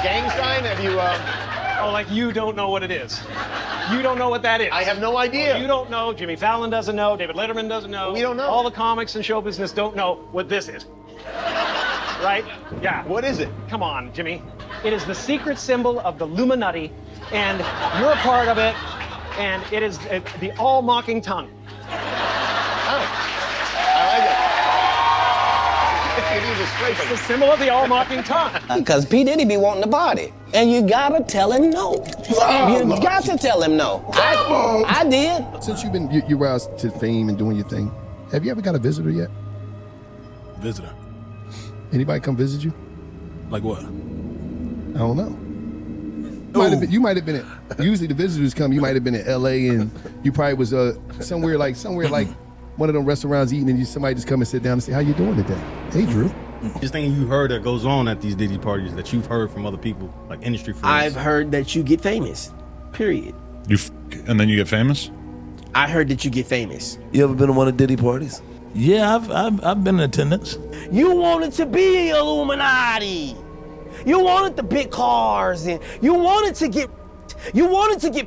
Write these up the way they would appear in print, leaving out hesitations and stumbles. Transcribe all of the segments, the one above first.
gang sign? Have you, Oh, like you don't know what it is. You don't know what that is. I have no idea. You don't know. Jimmy Fallon doesn't know. David Letterman doesn't know. We don't know. All the comics and show business don't know what this is. Right? Yeah. What is it? Come on, Jimmy. It is the secret symbol of the Illuminati, and you're a part of it, and it is the all-mocking tongue. Oh, I like it. It's the symbol of the all-mocking tongue. Because P. Diddy be wanting the body. And you gotta tell him no. You got to tell him no. I did. Since you rise to fame and doing your thing, have you ever got a visitor yet? Visitor? Anybody come visit you? Like what? I don't know. You might have been at, usually the visitors come, you might have been in LA and you probably was somewhere like one of them restaurants eating and somebody just come and sit down and say, how you doing today? Hey, Drew. Just thing you heard that goes on at these Diddy parties that you've heard from other people, like industry friends. I've heard that you get famous, period. And then you get famous? I heard that you get famous. You ever been to one of Diddy parties? Yeah, I've been in attendance. You wanted to be Illuminati. You wanted the big cars and you wanted to get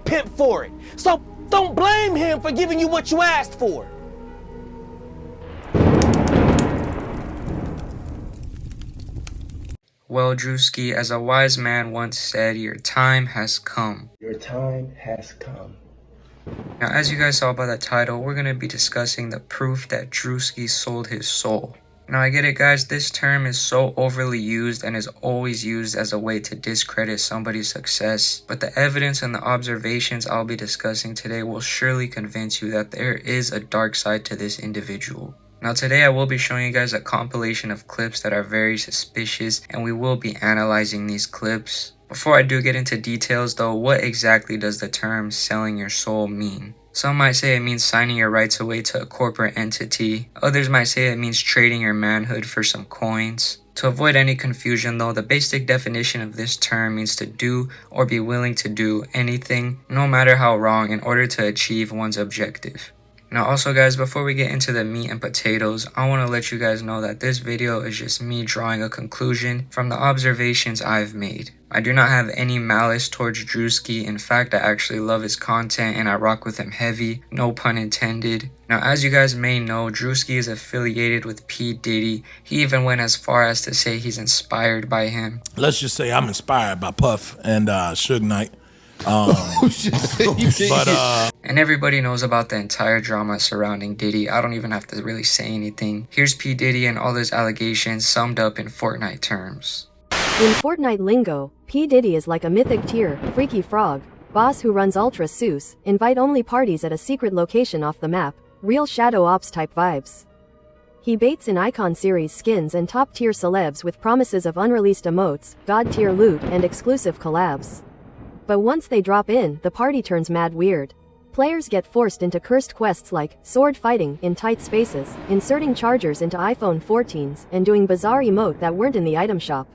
pimped for it. So don't blame him for giving you what you asked for. Well, Druski, as a wise man once said, your time has come. Your time has come. Now, as you guys saw by the title, we're going to be discussing the proof that Druski sold his soul. Now, I get it, guys. This term is so overly used and is always used as a way to discredit somebody's success. But the evidence and the observations I'll be discussing today will surely convince you that there is a dark side to this individual. Now today I will be showing you guys a compilation of clips that are very suspicious, and we will be analyzing these clips. Before I do get into details though, what exactly does the term selling your soul mean? Some might say it means signing your rights away to a corporate entity. Others might say it means trading your manhood for some coins. To avoid any confusion though, the basic definition of this term means to do or be willing to do anything, no matter how wrong, in order to achieve one's objective. Now also guys, before we get into the meat and potatoes, I want to let you guys know that this video is just me drawing a conclusion from the observations I've made. I do not have any malice towards Druski. In fact, I actually love his content and I rock with him heavy, no pun intended. Now as you guys may know, Druski is affiliated with P. Diddy. He even went as far as to say he's inspired by him. Let's just say I'm inspired by Puff and Suge Knight. And everybody knows about the entire drama surrounding Diddy. I don't even have to really say anything. Here's P. Diddy and all his allegations summed up in Fortnite terms. In Fortnite lingo, P. Diddy is like a mythic tier, freaky frog, boss who runs Ultra Seuss, invite-only parties at a secret location off the map, real Shadow Ops type vibes. He baits in Icon series skins and top-tier celebs with promises of unreleased emotes, god-tier loot, and exclusive collabs. But once they drop in, the party turns mad weird. Players get forced into cursed quests like sword fighting in tight spaces, inserting chargers into iPhone 14s, and doing bizarre emote that weren't in the item shop.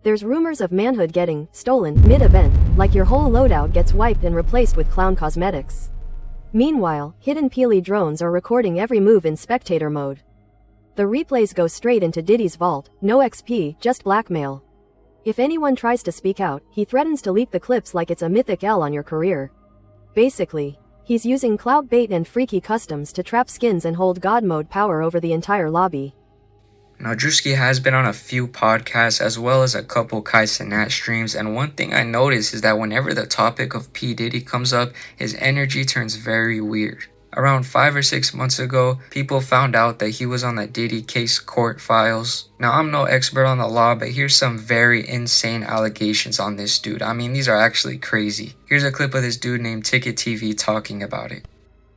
There's rumors of manhood getting stolen mid-event, like your whole loadout gets wiped and replaced with clown cosmetics. Meanwhile, hidden Peely drones are recording every move in spectator mode. The replays go straight into Diddy's vault, no XP, just blackmail. If anyone tries to speak out, he threatens to leak the clips like it's a mythic L on your career. Basically, he's using clout bait and freaky customs to trap skins and hold God mode power over the entire lobby. Now Druski has been on a few podcasts as well as a couple cenat streams, and one thing I notice is that whenever the topic of P. Diddy comes up, his energy turns very weird. Around 5 or 6 months ago, people found out that he was on the Diddy case court files. Now, I'm no expert on the law, but here's some very insane allegations on this dude. I mean, these are actually crazy. Here's a clip of this dude named Ticket TV talking about it.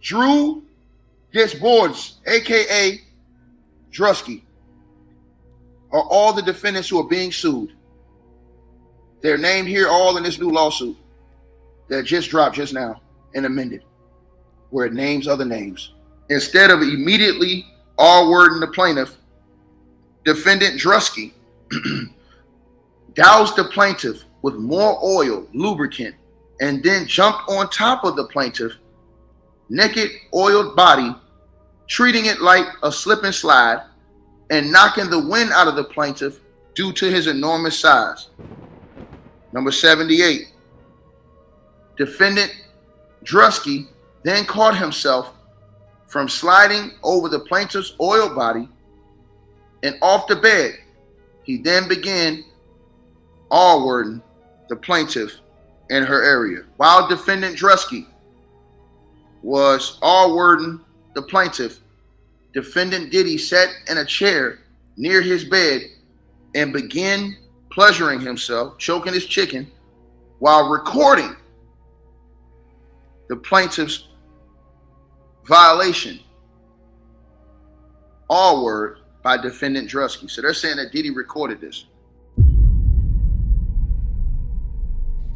Drew gets boards, aka Druski, are all the defendants who are being sued. They're named here all in this new lawsuit that just dropped just now and amended, where it names other names. Instead of immediately R-wording the plaintiff, defendant Druski doused the plaintiff with more oil, lubricant, and then jumped on top of the plaintiff, naked, oiled body, treating it like a slip and slide, and knocking the wind out of the plaintiff due to his enormous size. Number 78. Defendant Druski then caught himself from sliding over the plaintiff's oil body and off the bed. He then began all-wording the plaintiff in her area. While defendant Druski was all-wording the plaintiff, defendant Diddy sat in a chair near his bed and began pleasuring himself, choking his chicken, while recording the plaintiff's violation, all word by defendant Druski. So they're saying that Diddy recorded this.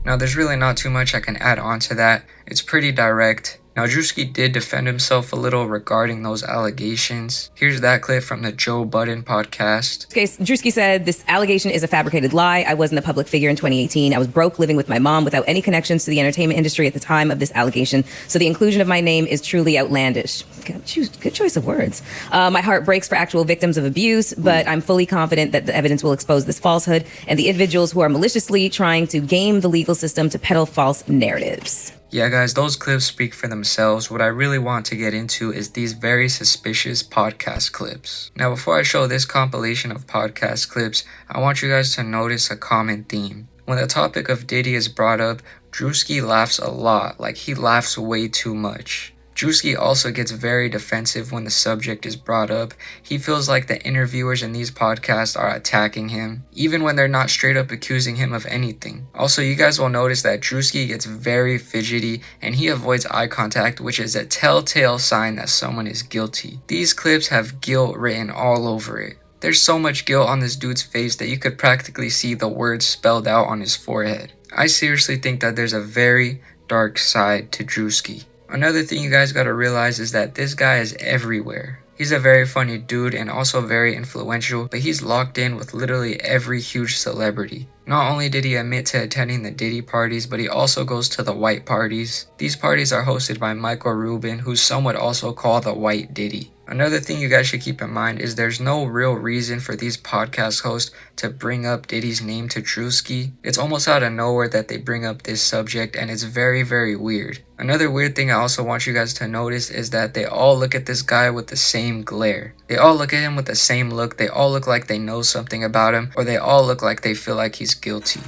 Now there's really not too much I can add on to that. It's pretty direct. Now Druski did defend himself a little regarding those allegations. Here's that clip from the Joe Budden podcast. In this case, Druski said, "This allegation is a fabricated lie. I wasn't a public figure in 2018. I was broke, living with my mom without any connections to the entertainment industry at the time of this allegation. So the inclusion of my name is truly outlandish." Good choice of words. My heart breaks for actual victims of abuse, but I'm fully confident that the evidence will expose this falsehood and the individuals who are maliciously trying to game the legal system to peddle false narratives. Yeah guys, those clips speak for themselves. What I really want to get into is these very suspicious podcast clips. Now before I show this compilation of podcast clips, I want you guys to notice a common theme. When the topic of Diddy is brought up, Druski laughs a lot, like he laughs way too much. Druski also gets very defensive when the subject is brought up. He feels like the interviewers in these podcasts are attacking him, even when they're not straight up accusing him of anything. Also, you guys will notice that Druski gets very fidgety and he avoids eye contact, which is a telltale sign that someone is guilty. These clips have guilt written all over it. There's so much guilt on this dude's face that you could practically see the words spelled out on his forehead. I seriously think that there's a very dark side to Druski. Another thing you guys gotta realize is that this guy is everywhere. He's a very funny dude and also very influential, but he's locked in with literally every huge celebrity. Not only did he admit to attending the Diddy parties, but he also goes to the white parties. These parties are hosted by Michael Rubin, who some would also call the white Diddy. Another thing you guys should keep in mind is there's no real reason for these podcast hosts to bring up Diddy's name to Druski. It's almost out of nowhere that they bring up this subject, and it's very, very weird. Another weird thing I also want you guys to notice is that they all look at this guy with the same glare. They all look at him with the same look. They all look like they know something about him, or they all look like they feel like he's guilty.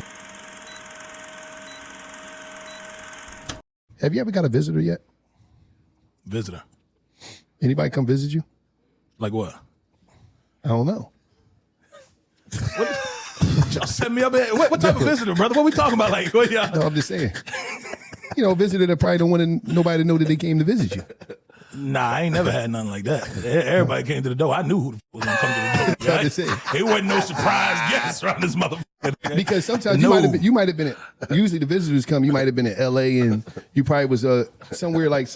Have you ever got a visitor yet? Visitor. Anybody come visit you? Like what? I don't know. Y'all set me up. What type of visitor, brother? What we talking about? Like, what y'all? No, I'm just saying. You know, a visitor that probably don't want nobody to know that they came to visit you. Nah, I ain't never had nothing like that. Everybody came to the door. I knew who the was gonna come to the door. Right? It wasn't no surprise guests around this motherfucker. Because sometimes you might have been usually the visitors come, you might have been in LA and you probably was somewhere like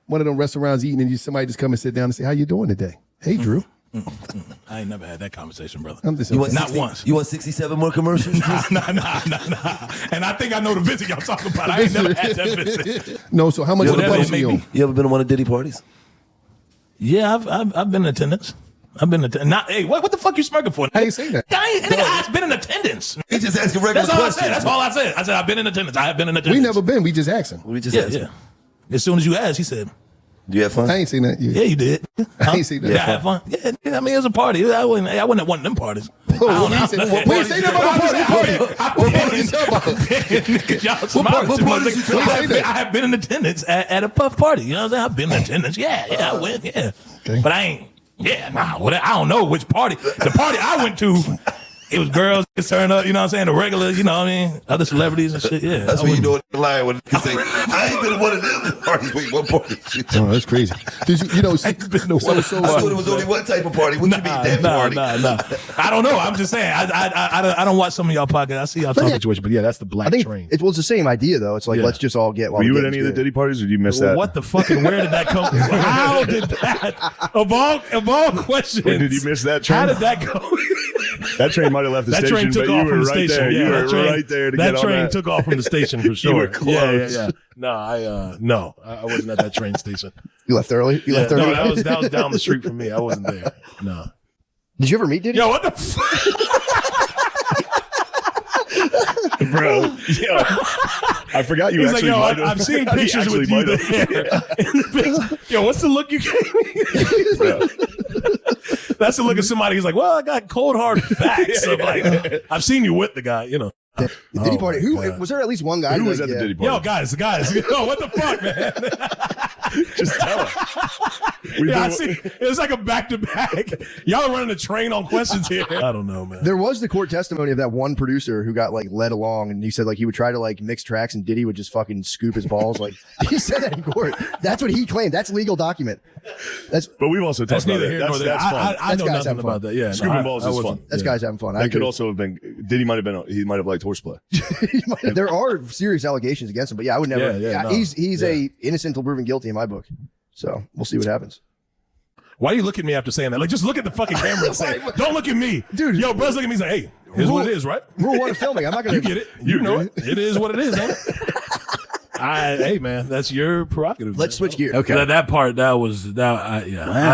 one of them restaurants eating and somebody just come and sit down and say, "How you doing today?" "Hey, Drew." I ain't never had that conversation, brother. Not once. You want 67 more commercials? Nah. And I think I know the visit y'all talking about. I ain't never had that visit. No, so how much of the budget you on? You ever been to one of Diddy parties? Yeah, I've been in attendance. Hey, what the fuck you smirking for? I ain't saying that. I've been in attendance. He just asking regular questions. That's all I said. I said I've been in attendance. I have been in attendance. We never been. We just asking. Yeah. As soon as you asked, he said, "Do you have fun?" I ain't seen that. Yeah, you did. I ain't seen that. Yeah, I had fun. Yeah, I mean, it was a party. I wasn't at one of them parties. We ain't say that about I have been in attendance at a Puff party. You know what I'm saying? I've been in attendance. Yeah, I went. Yeah, okay. But I ain't. Yeah, I don't know which party. The party I went to, it was girls turning up, you know what I'm saying? The regular, you know what I mean? Other celebrities and shit, yeah. That's when you know the line when you say, "I ain't been to one of them parties." Wait, what party? Oh, that's crazy. Did you know, I thought it was only one type of party. What you mean that party? Nah. I don't know. I'm just saying. I don't watch some of y'all podcasts. I see y'all talking situation, but yeah, that's the black train. It's the same idea though. It's like, let's just all get. Were you at any of the Diddy parties, or did you miss that? What the fucking? Where did that come? How did that? Of all questions, did you miss that train? How did that go? That train might have left the station, but you were right there. You were right there to get on that. That train took off from the station for sure. You were close. Yeah. No, I wasn't at that train station. You left early? No, that was down the street from me. I wasn't there. No. Did you ever meet Diddy? Yo, what the fuck? Bro, I forgot you He's actually like, might yo, have. I've seen pictures with you there. Yo, what's the look you gave me? That's the look of somebody who's like, well, I got cold hard facts. I'm like, I've seen you with the guy, you know. The Diddy party. Who was there? At least one guy Who was at the Diddy party? Yo, guys. Yo, what the fuck, man? Just tell us. I see. It's like a back-to-back. Y'all are running a train on questions here. I don't know, man. There was the court testimony of that one producer who got like led along, and he said like he would try to like mix tracks, and Diddy would just fucking scoop his balls. Like he said that in court. That's what he claimed. That's legal document. But we've also talked about it. That's fun. I know nothing about that. Yeah, scooping balls is fun. That's guys having fun. That could also have been. Diddy might have been. He might have liked horseplay. There are serious allegations against him, but yeah, I would never. No. He's a innocent till proven guilty in my book. So we'll see what happens. Why do you look at me after saying that? Like, just look at the fucking camera and say, don't look at me. Dude. Yo, bro's looking at me and say, hey, here's what it is, right? Rule 1 of filming. I'm not going to. You get it. You know it. It is what it is, ain't it? Hey, man, that's your prerogative. Let's switch gears. Okay. That part, I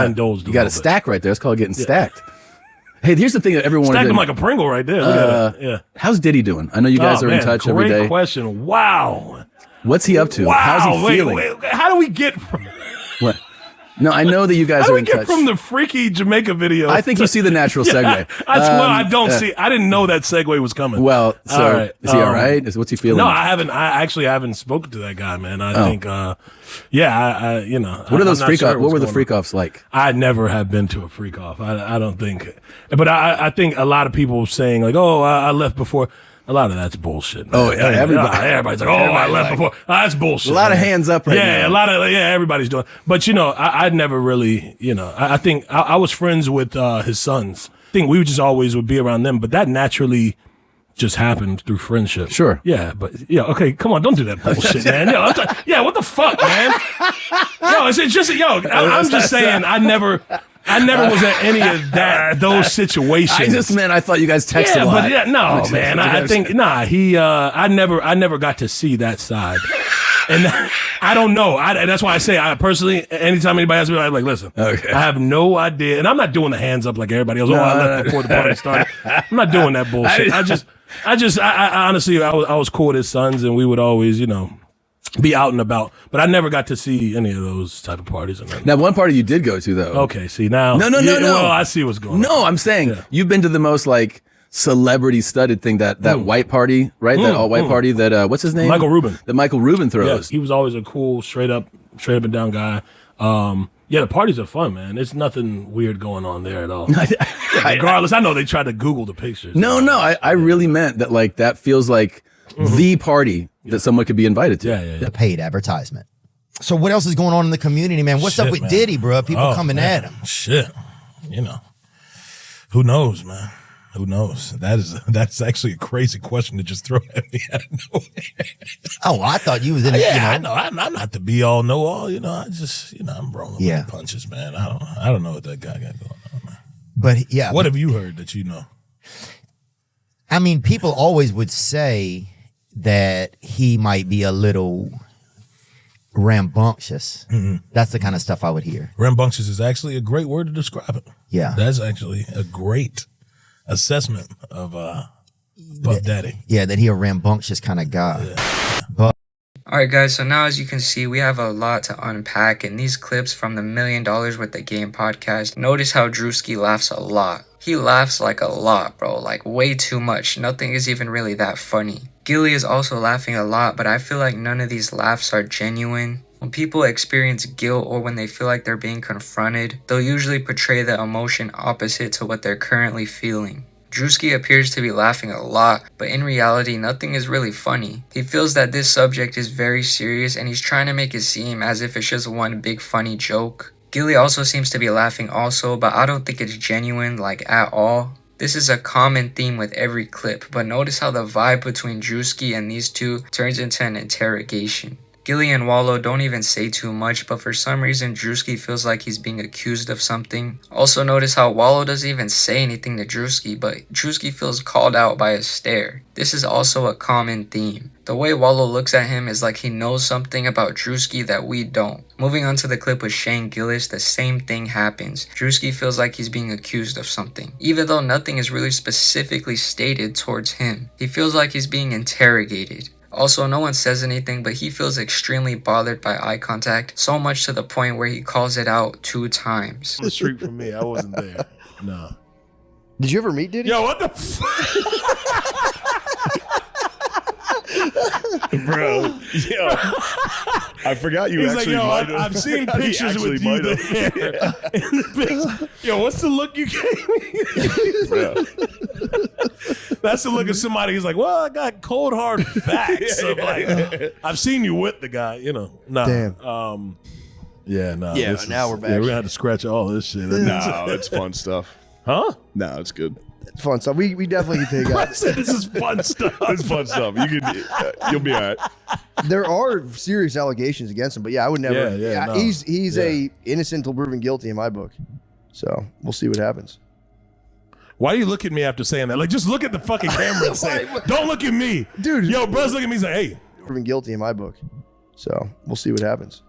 indulged. You got a stack right there. It's called getting stacked. Hey, here's the thing that everyone stacked him like a Pringle right there. Look at that. Yeah. How's Diddy doing? I know you guys are in touch every day. Great question. Wow. What's he up to? Wow. How's he feeling? Wait. How do we get from... What? No, I know that you guys How do are we in get touch. from the freaky Jamaica video? I think you see the natural segue. I don't see. I didn't know that segue was coming. Well, so is he all right? What's he feeling? No, I haven't. I actually haven't spoken to that guy, man. I think, you know. What are those freak offs? What were the freak offs like? I never have been to a freak off. I don't think. But I think a lot of people saying like, oh, I left before. A lot of that's bullshit. Man. Oh, yeah, everybody's like, I left before. That's bullshit. A lot of hands up right now. Yeah, a lot of everybody's doing. But you know, I'd never really, you know, I think I was friends with his sons. I think we just always would be around them, but that naturally just happened through friendship. Sure. Yeah, but okay, come on, don't do that bullshit, man. Yo, what the fuck, man? Yo, it's just I'm just saying, I never was at any of those situations. I thought you guys texted a lot. But man. I think I never got to see that side. And I don't know. That's why I say I personally, anytime anybody asks me, I'm like, listen, okay. I have no idea. And I'm not doing the hands up like everybody else. I left before the party started. I'm not doing that bullshit. I honestly, I was cool with his sons, and we would always, you know, be out and about, but I never got to see any of those type of parties. Now, one party you did go to, though. Okay, see now. No. Well, I see what's going on. No, I'm saying you've been to the most like celebrity studded thing, that white party, right? That all white party that what's his name? Michael Rubin. That Michael Rubin throws. Yes, he was always a cool, straight up and down guy. Yeah, the parties are fun, man. There's nothing weird going on there at all. Regardless, I know they tried to Google the pictures. No, I really meant that. Like that feels like the party that someone could be invited to. Yeah. The paid advertisement. So what else is going on in the community, man? What's up with Diddy, bro? People coming at him. Shit. You know. Who knows, man? Who knows? That's actually a crazy question to just throw at me out of nowhere. Oh, I thought you was in. Yeah, I know. I'm not the be all, know all. You know, I just, you know, I'm rolling with the punches, man. I don't know what that guy got going on, man. But yeah, what have you heard that you know? I mean, people always would say that he might be a little rambunctious. That's the kind of stuff I would hear. Rambunctious is actually a great word to describe it. Yeah, that's actually a great assessment of Puff Daddy. Yeah, that he a rambunctious kind of guy. Yeah. But alright guys, so now as you can see, we have a lot to unpack in these clips from the $1 Million Worth of Game podcast. Notice how Druski laughs a lot. He laughs like a lot, bro, like way too much. Nothing is even really that funny. Gilly is also laughing a lot, but I feel like none of these laughs are genuine. When people experience guilt or when they feel like they're being confronted, they'll usually portray the emotion opposite to what they're currently feeling. Druski appears to be laughing a lot, but in reality, nothing is really funny. He feels that this subject is very serious and he's trying to make it seem as if it's just one big funny joke. Gilly also seems to be laughing also, but I don't think it's genuine, like at all. This is a common theme with every clip, but notice how the vibe between Druski and these two turns into an interrogation. Gilly and Wallow don't even say too much, but for some reason Druski feels like he's being accused of something. Also notice how Wallow doesn't even say anything to Druski, but Druski feels called out by a stare. This is also a common theme. The way Wallow looks at him is like he knows something about Druski that we don't. Moving on to the clip with Shane Gillis, the same thing happens. Druski feels like he's being accused of something, even though nothing is really specifically stated towards him. He feels like he's being interrogated. Also, no one says anything, but he feels extremely bothered by eye contact, so much to the point where he calls it out 2 times. The street for me, I wasn't there. No. Did you ever meet Diddy? Yo, what the fuck? Bro, yo, I forgot you He's actually like, yo, might have. I've seen pictures with you there. In the picture. Yo, what's the look you gave me? That's the look of somebody who's like, well, I got cold hard facts. So like, I've seen you with the guy, you know. Nah. Damn. Yeah, no. Yeah, now we're back. Yeah, we're gonna have to scratch all this shit. No, it's fun stuff. Huh? No, it's good. It's fun stuff. We definitely can take out. This is fun stuff. It's fun stuff. You'll be all right. There are serious allegations against him, but yeah, I would never. No. He's a innocent until proven guilty in my book. So we'll see what happens. Why do you look at me after saying that? Like, just look at the fucking camera and say, don't look at me. Dude. Yo, bro's looking at me and say, hey. Proven guilty in my book. So we'll see what happens.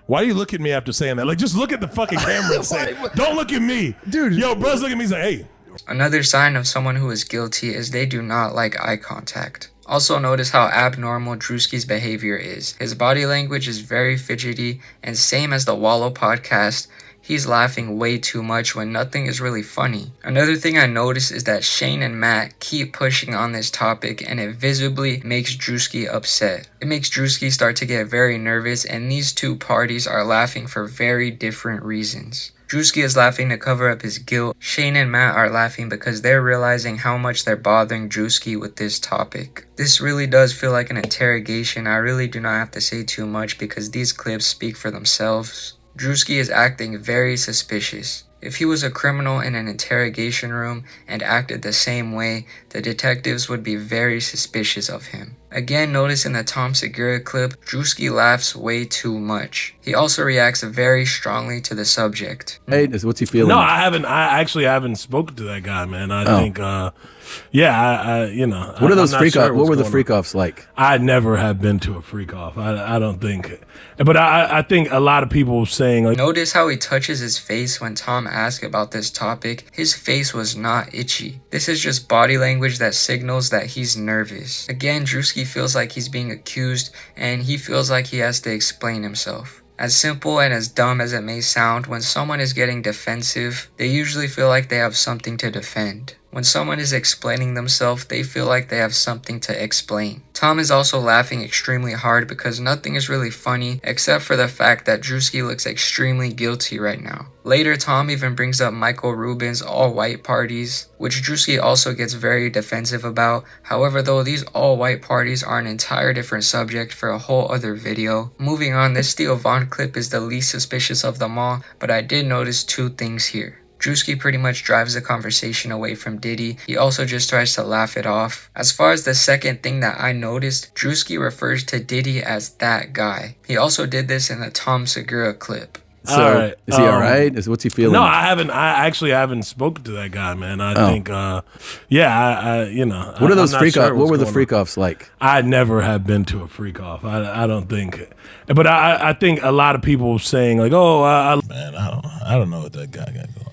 Why do you look at me after saying that? Like, just look at the fucking camera and say, don't look at me. Dude. Yo, bro's looking at me and say, hey. Another sign of someone who is guilty is they do not like eye contact. Also notice how abnormal Druski's behavior is. His body language is very fidgety, and same as the Wallow podcast, he's laughing way too much when nothing is really funny. Another thing I noticed is that Shane and Matt keep pushing on this topic, and it visibly makes Druski upset. It makes Druski start to get very nervous, and these two parties are laughing for very different reasons. Druski is laughing to cover up his guilt. Shane and Matt are laughing because they're realizing how much they're bothering Druski with this topic. This really does feel like an interrogation. I really do not have to say too much because these clips speak for themselves. Druski is acting very suspicious. If he was a criminal in an interrogation room and acted the same way, the detectives would be very suspicious of him. Again, notice in the Tom Segura clip, Druski laughs way too much. He also reacts very strongly to the subject. Hey, what's he feeling? No, I haven't spoken to that guy, man. I think, you know. What are those freak offs? What were the freak offs like? I never have been to a freak off. I don't think. But I think a lot of people saying like. Notice how he touches his face when Tom asked about this topic. His face was not itchy. This is just body language that signals that he's nervous. Again, Druski feels like he's being accused, and he feels like he has to explain himself. As simple and as dumb as it may sound, when someone is getting defensive, they usually feel like they have something to defend. When someone is explaining themselves, they feel like they have something to explain. Tom is also laughing extremely hard because nothing is really funny except for the fact that Druski looks extremely guilty right now. Later, Tom even brings up Michael Rubin's all-white parties, which Druski also gets very defensive about. However, though, these all-white parties are an entire different subject for a whole other video. Moving on, this Theo Von clip is the least suspicious of them all, but I did notice 2 things here. Druski pretty much drives the conversation away from Diddy. He also just tries to laugh it off. As far as the second thing that I noticed, Druski refers to Diddy as that guy. He also did this in the Tom Segura clip. So, is he all right? What's he feeling? No, I actually haven't spoken to that guy, man. I think, you know. What are those freak offs? What were the freak offs like? I never have been to a freak off. I don't think. But I think a lot of people saying like, oh, man, I don't know what that guy got going on.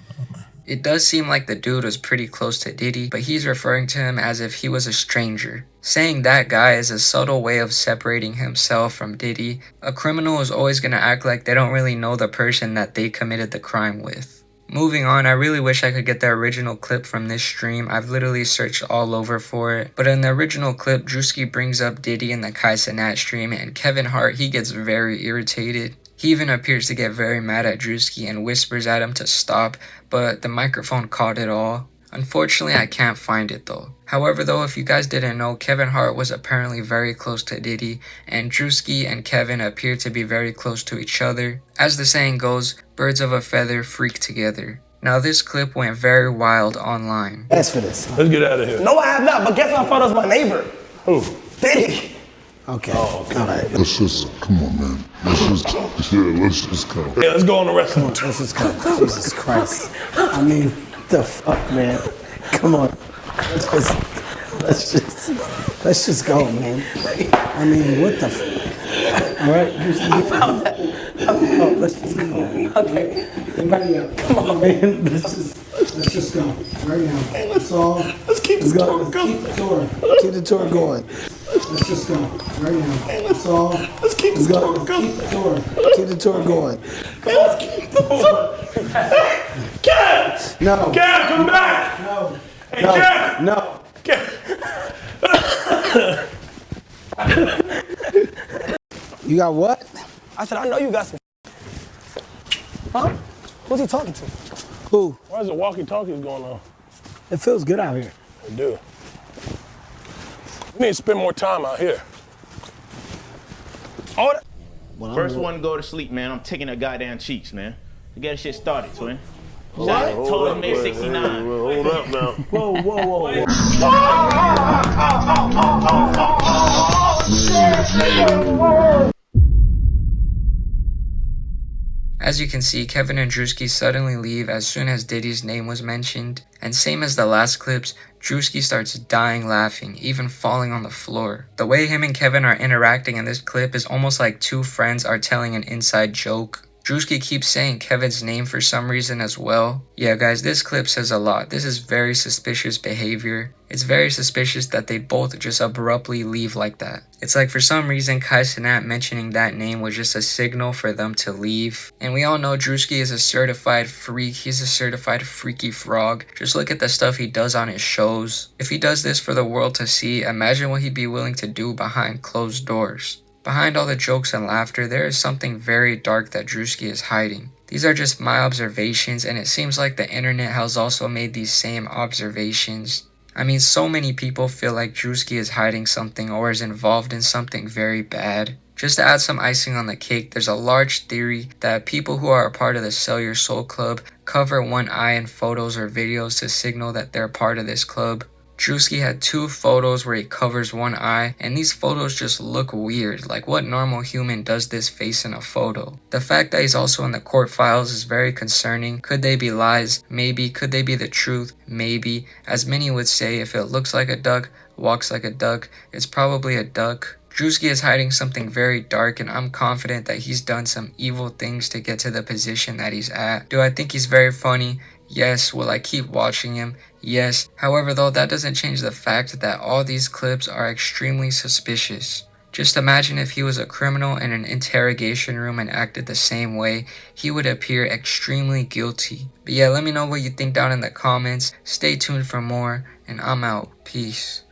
It does seem like the dude was pretty close to Diddy, but he's referring to him as if he was a stranger. Saying that guy is a subtle way of separating himself from Diddy. A criminal is always going to act like they don't really know the person that they committed the crime with. Moving on, I really wish I could get the original clip from this stream. I've literally searched all over for it. But in the original clip, Druski brings up Diddy in the cenat stream, and Kevin Hart, he gets very irritated. He even appears to get very mad at Druski and whispers at him to stop, but the microphone caught it all. Unfortunately, I can't find it though. However though, if you guys didn't know, Kevin Hart was apparently very close to Diddy, and Druski and Kevin appear to be very close to each other. As the saying goes, birds of a feather freak together. Now this clip went very wild online. Thanks for this. Let's get out of here. No, I have not, but guess who I found out was my neighbor? Who? Diddy. Okay. Oh, okay. All right. Let's just, come on, man. Let's just go. Yeah, let's go on the rest of Let's just go. Jesus Christ. I mean, the fuck, man. Come on. Let's just go, man. I mean, what the fuck? All right. Let's just go. Okay. Everybody up. Come on, man. Let's just go. Right now. That's all. Let's keep the tour going. Keep the tour going. Let's just go. Right now. That's all. Let's keep the tour going. Keep the tour going. Let's keep the tour. Kev! No. Kev, come back! No. Hey, Kev! No. You got what? I said, I know you got some. Huh? Who's he talking to? Who? Why is the walkie-talkies going on? It feels good out here. They do. We need to spend more time out here. First one to go to sleep, man. I'm taking her goddamn cheeks, man. To get that shit started, twin. What? Told him May 69. Hold up now. Whoa. As you can see, Kevin and Druski suddenly leave as soon as Diddy's name was mentioned, and same as the last clips, Druski starts dying laughing, even falling on the floor. The way him and Kevin are interacting in this clip is almost like two friends are telling an inside joke. Druski keeps saying Kevin's name for some reason as well. Yeah guys, this clip says a lot. This is very suspicious behavior. It's very suspicious that they both just abruptly leave like that. It's like for some reason cenat mentioning that name was just a signal for them to leave. And we all know Druski is a certified freak. He's a certified freaky frog. Just look at the stuff he does on his shows. If he does this for the world to see, imagine what he'd be willing to do behind closed doors. Behind all the jokes and laughter, there is something very dark that Druski is hiding. These are just my observations, and it seems like the internet has also made these same observations. I mean, so many people feel like Druski is hiding something or is involved in something very bad. Just to add some icing on the cake, there's a large theory that people who are a part of the Sell Your Soul Club cover one eye in photos or videos to signal that they're part of this club. Druski had 2 photos where he covers one eye, and these photos just look weird. Like, what normal human does this face in a photo? The fact that he's also in the court files is very concerning. Could they be lies? Maybe. Could they be the truth? Maybe. As many would say, if it looks like a duck, walks like a duck, it's probably a duck. Druski is hiding something very dark, and I'm confident that he's done some evil things to get to the position that he's at. Do I think he's very funny? Yes. Will I keep watching him? Yes. However though, that doesn't change the fact that all these clips are extremely suspicious. Just imagine if he was a criminal in an interrogation room and acted the same way, he would appear extremely guilty. But yeah, let me know what you think down in the comments. Stay tuned for more, and I'm out. Peace.